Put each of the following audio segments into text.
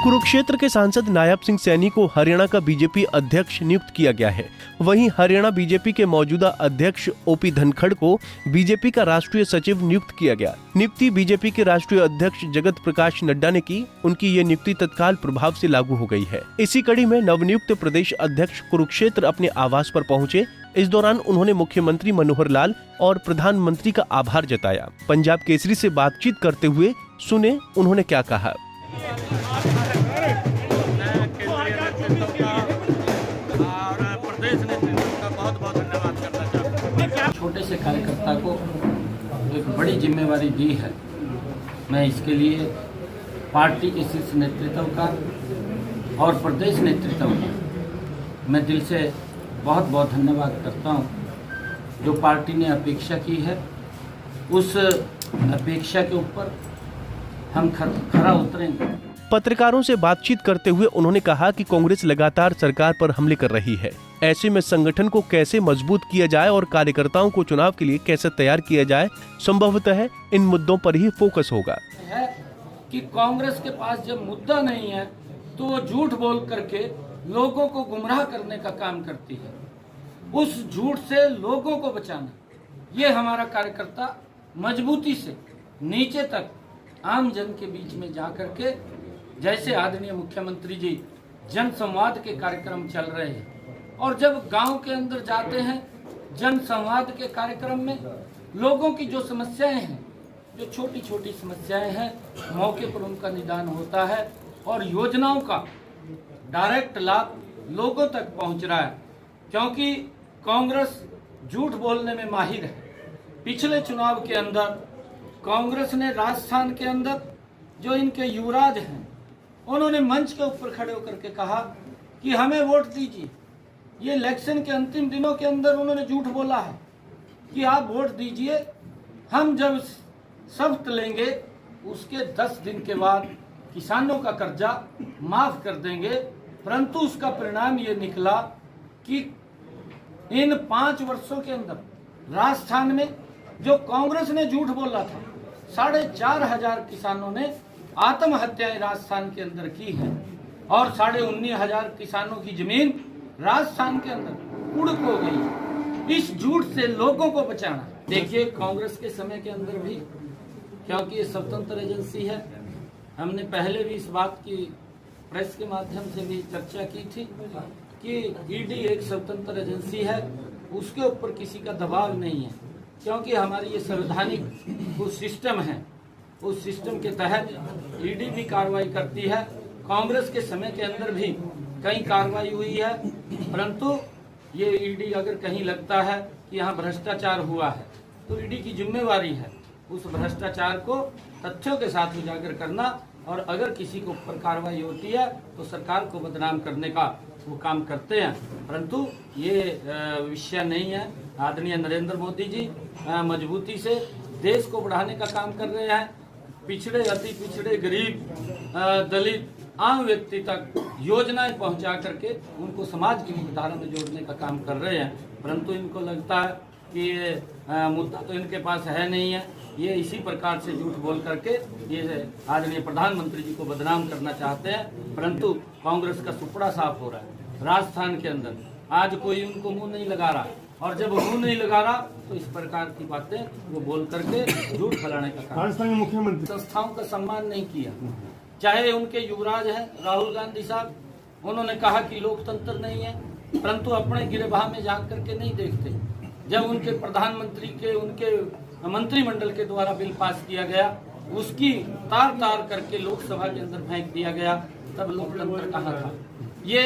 कुरुक्षेत्र के सांसद नायब सिंह सैनी को हरियाणा का बीजेपी अध्यक्ष नियुक्त किया गया है। वहीं हरियाणा बीजेपी के मौजूदा अध्यक्ष ओपी धनखड़ को बीजेपी का राष्ट्रीय सचिव नियुक्त किया गया। नियुक्ति बीजेपी के राष्ट्रीय अध्यक्ष जगत प्रकाश नड्डा ने की। उनकी ये नियुक्ति तत्काल प्रभाव से लागू हो गई है। इसी कड़ी में नवनियुक्त प्रदेश अध्यक्ष कुरुक्षेत्र अपने आवास पर पहुंचे। इस दौरान उन्होंने मुख्यमंत्री मनोहर लाल और प्रधानमंत्री का आभार जताया। पंजाब केसरी से बातचीत करते हुए सुने उन्होंने क्या कहा। छोटे से कार्यकर्ता को एक बड़ी जिम्मेवारी दी है। मैं इसके लिए पार्टी के शीर्ष नेतृत्व का और प्रदेश नेतृत्व का मैं दिल से बहुत बहुत धन्यवाद करता हूं। जो पार्टी ने अपेक्षा की है उस अपेक्षा के ऊपर हम खरा उतरेंगे। पत्रकारों से बातचीत करते हुए उन्होंने कहा कि कांग्रेस लगातार सरकार पर हमले कर रही है। ऐसे में संगठन को कैसे मजबूत किया जाए और कार्यकर्ताओं को चुनाव के लिए कैसे तैयार किया जाए, संभवतः इन मुद्दों पर ही फोकस होगा। है कि कांग्रेस के पास जब मुद्दा नहीं है तो वो झूठ बोल करके लोगों को गुमराह करने का काम करती है। उस झूठ से लोगों को बचाना, ये हमारा कार्यकर्ता मजबूती से नीचे तक आम जन के बीच में जा करके, जैसे आदरणीय मुख्यमंत्री जी जन संवाद के कार्यक्रम चल रहे हैं और जब गांव के अंदर जाते हैं जन संवाद के कार्यक्रम में लोगों की जो समस्याएं हैं, जो छोटी छोटी समस्याएं हैं, मौके पर उनका निदान होता है और योजनाओं का डायरेक्ट लाभ लोगों तक पहुंच रहा है। क्योंकि कांग्रेस झूठ बोलने में माहिर है। पिछले चुनाव के अंदर कांग्रेस ने राजस्थान के अंदर जो इनके युवराज हैं, उन्होंने मंच के ऊपर खड़े होकर के कहा कि हमें वोट दीजिए। ये इलेक्शन के अंतिम दिनों के अंदर उन्होंने झूठ बोला है कि आप वोट दीजिए, हम जब शपथ लेंगे उसके 10 दिन के बाद किसानों का कर्जा माफ कर देंगे। परंतु उसका परिणाम ये निकला कि इन 5 वर्षों के अंदर राजस्थान में जो कांग्रेस ने झूठ बोला था, 4,500 किसानों ने आत्महत्याएं राजस्थान के अंदर की है और 19,500 किसानों की जमीन राजस्थान के अंदर उड़ हो गई। इस झूठ से लोगों को बचाना। देखिए, कांग्रेस के समय के अंदर भी, क्योंकि ये स्वतंत्र एजेंसी है, हमने पहले भी इस बात की प्रेस के माध्यम से भी चर्चा की थी कि ईडी एक स्वतंत्र एजेंसी है, उसके ऊपर किसी का दबाव नहीं है। क्योंकि हमारी ये संवैधानिक वो सिस्टम है, उस सिस्टम के तहत ईडी भी कार्रवाई करती है। कांग्रेस के समय के अंदर भी कई कार्रवाई हुई है, परंतु ये ईडी अगर कहीं लगता है कि यहाँ भ्रष्टाचार हुआ है तो ईडी की जिम्मेवारी है उस भ्रष्टाचार को तथ्यों के साथ उजागर करना, और अगर किसी के ऊपर कार्रवाई होती है तो सरकार को बदनाम करने का वो काम करते हैं। परंतु ये विषय नहीं है। आदरणीय नरेंद्र मोदी जी मजबूती से देश को बढ़ाने का काम कर रहे हैं। पिछड़े, अति पिछड़े, गरीब, दलित, आम व्यक्ति तक योजनाएं पहुंचा करके उनको समाज की मुख्यधारा में जोड़ने का काम कर रहे हैं। परंतु इनको लगता है कि ये मुद्दा तो इनके पास है नहीं है। ये इसी प्रकार से झूठ बोल करके ये आदरणीय प्रधानमंत्री जी को बदनाम करना चाहते हैं। परंतु कांग्रेस का सुपड़ा साफ हो रहा है राजस्थान के अंदर। आज कोई उनको मुंह नहीं लगा रहा, और जब मुंह नहीं लगा रहा तो इस प्रकार की बातें वो बोल करके झूठ फैलाने का काम। राजस्थान के मुख्यमंत्री संस्थाओं का सम्मान नहीं किया। चाहे उनके युवराज हैं राहुल गांधी साहब, उन्होंने कहा कि लोकतंत्र नहीं है, परंतु अपने गिरेबान में जा करके नहीं देखते। जब उनके प्रधानमंत्री के, उनके मंत्रिमंडल के द्वारा बिल पास किया गया, उसकी तार तार करके लोकसभा के अंदर फेंक दिया गया, तब लोकतंत्र कहाँ था। ये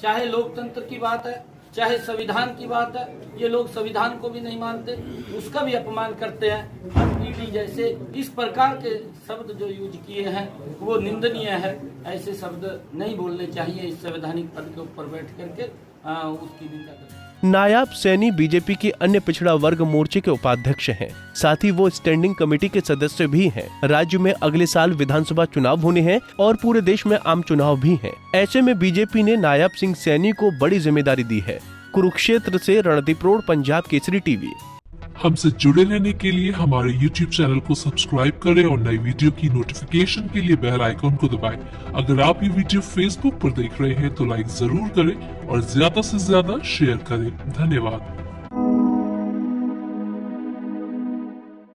चाहे लोकतंत्र की बात है, चाहे संविधान की बात है, ये लोग संविधान को भी नहीं मानते, उसका भी अपमान करते हैं। और ईडी जैसे इस प्रकार के शब्द जो यूज किए हैं वो निंदनीय है। ऐसे शब्द नहीं बोलने चाहिए इस संवैधानिक पद के ऊपर बैठ करके उसकी निंदा करते। नायब सैनी बीजेपी के अन्य पिछड़ा वर्ग मोर्चे के उपाध्यक्ष हैं। साथ ही वो स्टैंडिंग कमेटी के सदस्य भी हैं। राज्य में अगले साल विधानसभा चुनाव होने हैं और पूरे देश में आम चुनाव भी हैं। ऐसे में बीजेपी ने नायब सिंह सैनी को बड़ी जिम्मेदारी दी है। कुरुक्षेत्र से रणदीप रोड, पंजाब केसरी टीवी। हमसे जुड़े रहने के लिए हमारे YouTube चैनल को सब्सक्राइब करें और नई वीडियो की नोटिफिकेशन के लिए बेल आइकॉन को दबाएं। अगर आप ये वीडियो Facebook पर देख रहे हैं तो लाइक जरूर करें और ज्यादा से ज्यादा शेयर करें। धन्यवाद।